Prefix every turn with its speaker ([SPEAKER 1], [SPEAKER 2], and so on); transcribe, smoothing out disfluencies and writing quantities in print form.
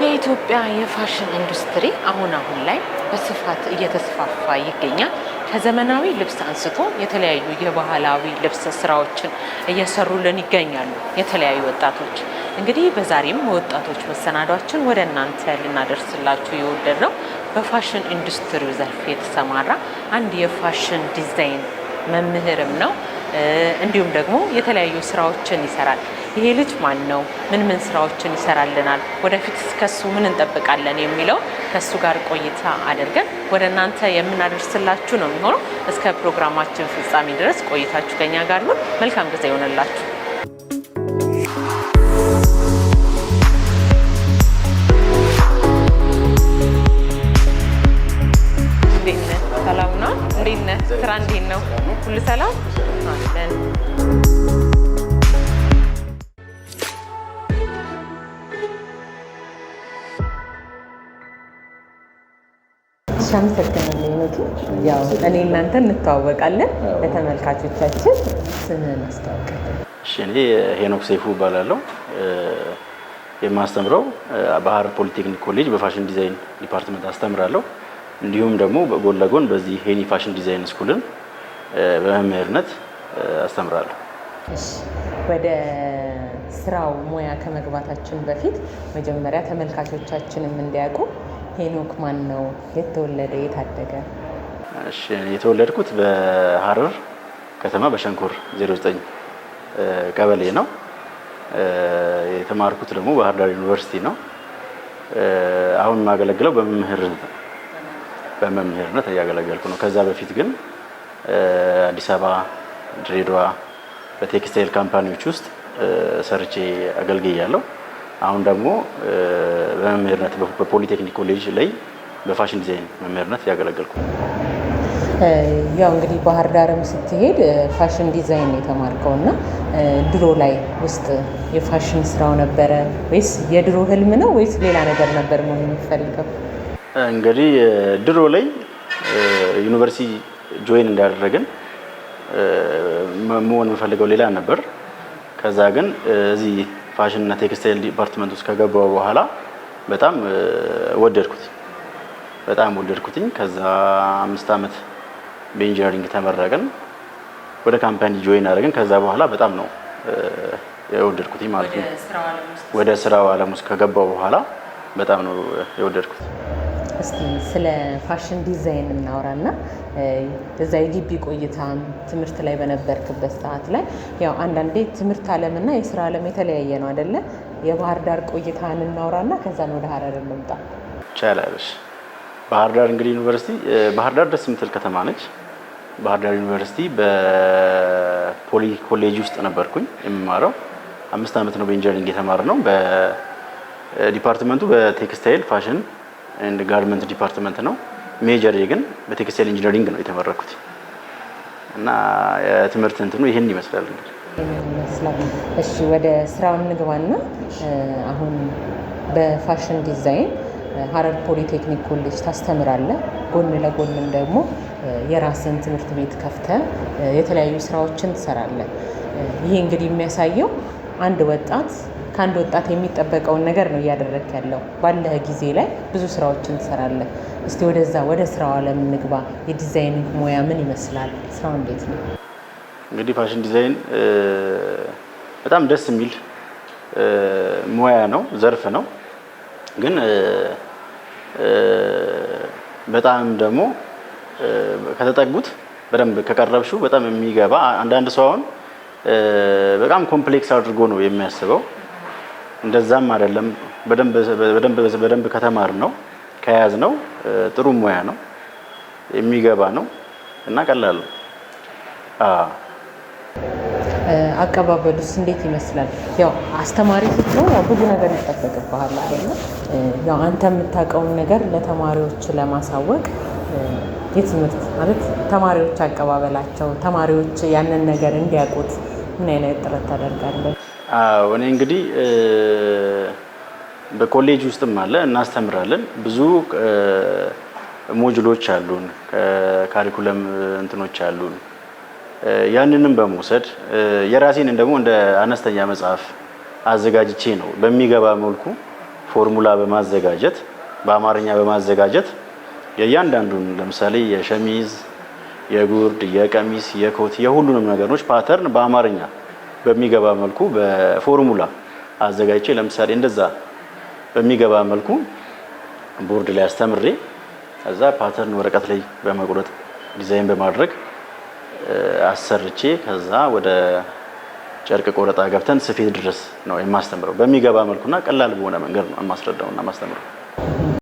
[SPEAKER 1] የኢትዮጵያ የፋሽን ኢንዱስትሪ አሁን ላይ በስፋት እየተስፋፋ ይገኛል። ከዘመናዊ ልብስ አንስቶ የተለያዩ የባህላዊ ልብስ ስራዎችን እየሰሩልን ይገኛሉ የተለያዩ ወጣቶች። እንግዲህ በዛሬም ወጣቶች መሰናዷችን ወደ እናንተ ልናደርስላችሁ የወደድነው በፋሽን ኢንዱስትሪው ዘርፍ የተሰማራ አንድ የፋሽን ዲዛይን መምህርም ነው። እንዲሁም ደግሞ የተለያዩ ስራዎችን ይሰራል። ይሄ ልጅ ማን ነው? ምን ስራዎችን ይሰራልናል? ወደፊት ከሱ ምን እንጠብቃለን የሚለው ከሱ ጋር ቆይታ አድርገን ወደ እናንተ የምናደርስላችሁ ነው የሚሆነው። እስከ ፕሮግራማችን ፍጻሜ ድረስ ቆይታችሁ ከኛ ጋር ነው። መልካም ጊዜ ይሆንላችሁ። እንዴት ነህ? ሰላም ነው? እንዴት ነህ? ስራ እንዴት ነው? ሁሉ ሰላም አለን። አመሰግናለሁ። ያው እኔ እናንተ እንተዋወቃለን። ለተመልካቾቻችን ስምህን አስተዋውቀን።
[SPEAKER 2] እሺ፣ እኔ ሄኖክ ሰይፉ እባላለሁ። የማስተምረው ባህር ፖሊቴክኒክ ኮሌጅ በፋሽን ዲዛይን ዲፓርትመንት አስተምራለሁ። እንዲሁም ደግሞ በጎን ለጎን በዚህ ሄኒ ፋሽን ዲዛይን ስኩልን በመምህርነት አስተምራለሁ።
[SPEAKER 1] እሺ፣ ወደ ስራው ሙያ ከመግባታችን በፊት መጀመሪያ ተመልካቾቻችንም እንዲያውቁ ሄኖክ ማን ነው? የተወለደ የታደገ?
[SPEAKER 2] እሺ፣ የተወለድኩት በሐረር ከተማ በሸንኮር 09 ቀበሌ ነው። የተማርኩት ደግሞ ባህር ዳር ዩኒቨርሲቲ ነው። አሁን የማገለግለው በመምህርነት እያገለገልኩ ነው። ከዛ በፊት ግን አዲስ አበባ፣ ድሬዳዋ በቴክስታይል ካምፓኒዎች ውስጥ ሰርቼ አገልግያለሁ። አሁን ደግሞ በመምህርነት በፖሊቴክኒክ ኮሌጅ ላይ በፋሽን ዲዛይን መምህርነት ያገለገልኩ።
[SPEAKER 1] ያው እንግዲህ ባህር ዳርም ስትሄድ ፋሽን ዲዛይን የተማርከው እና ድሮ ላይ ውስጥ የፋሽን ስራው ነበረ ወይስ የድሮ ህልም ነው ወይስ ሌላ ነገር ነበር መሆን የምትፈልገው?
[SPEAKER 2] እንግዲህ ድሮ ላይ ዩኒቨርሲቲ ጆይን እንዳደረግን መሆን የምፈልገው ሌላ ነበር። ከዛ ግን እዚህ ፋሽን እና ቴክስታይል ዲፓርትመንት ውስጥ ከገባው በኋላ በጣም ወደድኩትኝ። ከዛ 5 ዓመት በኢንጂነሪንግ ተመረቅን፣ ወደ ካምፓኒ ጆይን አደረግን። ከዛ በኋላ በጣም ነው የወደድኩትኝ ማለት ነው። ወደ ስራው ዓለም ውስጥ ከገባው በኋላ በጣም ነው የወደድኩት።
[SPEAKER 1] እስቲ ስለ ፋሽን ዲዛይን እናውራና እዛ የግቢ ቆይታም ትምህርት ላይ በነበርክበት ሰዓት ላይ ያው አንዳንዴ ትምህርት ዓለምና የስራ ዓለም የተለያየ ነው አይደለ? የባህር ዳር ቆይታን እናውራና ከዛን ወደ ሐረር እንምጣ።
[SPEAKER 2] ቻላልሽ። ባህር ዳር እንግዲህ ዩኒቨርሲቲ ባህር ዳር ደስ የምትል ከተማ ነች። ባህር ዳር ዩኒቨርሲቲ በፖሊ ኮሌጅ ውስጥ ነበርኩኝ የምማረው። 5 ዓመት ነው በኢንጂነሪንግ የተማርነው። በዲፓርትመንቱ በቴክስታይል ፋሽን ኤንድ ጋርመንት ዲፓርትመንት ነው። ሜጀር ግን በቴክስታይል ኢንጂነሪንግ ነው የተመረኩት እና የትምህርት እንትኑ ይሄን ይመስላል እንግዲህ
[SPEAKER 1] ይመስላል። እሺ፣ ወደ ስራው እንግባና አሁን በፋሽን ዲዛይን ሐረር ፖሊቴክኒክ ኮሌጅ ታስተምራለህ። ጎን ለጎንም ደግሞ የራስን ትምህርት ቤት ከፍተህ የተለያዩ ስራዎችን ትሰራለህ። ይሄ እንግዲህ የሚያሳየው አንድ ወጣት ከአንድ ወጣት የሚጠበቀውን ነገር ነው እያደረግክ ያለው። ባለህ ጊዜ ላይ ብዙ ስራዎችን ትሰራለህ። እስቲ ወደ ስራው ዓለም እንግባ። የዲዛይን ሙያ ምን ይመስላል? ስራው እንዴት ነው?
[SPEAKER 2] እንግዲህ ፋሽን ዲዛይን በጣም ደስ የሚል ሙያ ነው፣ ዘርፍ ነው። ግን በጣም ደግሞ ከተጠጉት በደንብ ከቀረብሽው በጣም የሚገባ አንዳንድ ሰው አሁን በጣም ኮምፕሌክስ አድርጎ ነው የሚያስበው። እንደዛም አይደለም። በደንብ ከተማር ነው ከያዝ ነው ጥሩ ሙያ ነው፣ የሚገባ ነው እና ቀላል ነው።
[SPEAKER 1] አቀባበሉስ እንዴት ይመስላል? ያው አስተማሪ ስትሆን ያው ብዙ ነገር ይጠበቅብሃል አይደል? ያው አንተ የምታውቀውን ነገር ለተማሪዎች ለማሳወቅ የትምህርት ማለት ተማሪዎች አቀባበላቸው ተማሪዎች ያንን ነገር እንዲያውቁት ምን አይነት ጥረት ታደርጋለህ?
[SPEAKER 2] እኔ እንግዲህ በኮሌጅ ውስጥም አለ እናስተምራለን። ብዙ ሞጁሎች አሉን፣ ካሪኩለም እንትኖች አሉን። ያንንም በመውሰድ የራሴን ደግሞ እንደ አነስተኛ መጽሐፍ አዘጋጅቼ ነው በሚገባ መልኩ ፎርሙላ በማዘጋጀት በአማርኛ በማዘጋጀት የእያንዳንዱን ለምሳሌ የሸሚዝ፣ የጉርድ፣ የቀሚስ፣ የኮት የሁሉንም ነገሮች ፓተርን በአማርኛ በሚገባ መልኩ በፎርሙላ አዘጋጅቼ ለምሳሌ እንደዛ በሚገባ መልኩ ቦርድ ላይ አስተምሬ ከዛ ፓተርን ወረቀት ላይ በመቁረጥ ዲዛይን በማድረግ አሰርቼ ከዛ ወደ ጨርቅ ቆረጣ ገብተን ስፌት ድረስ ነው የማስተምረው። በሚገባ መልኩና ቀላል በሆነ መንገድ ነው የማስረዳውና የማስተምረው።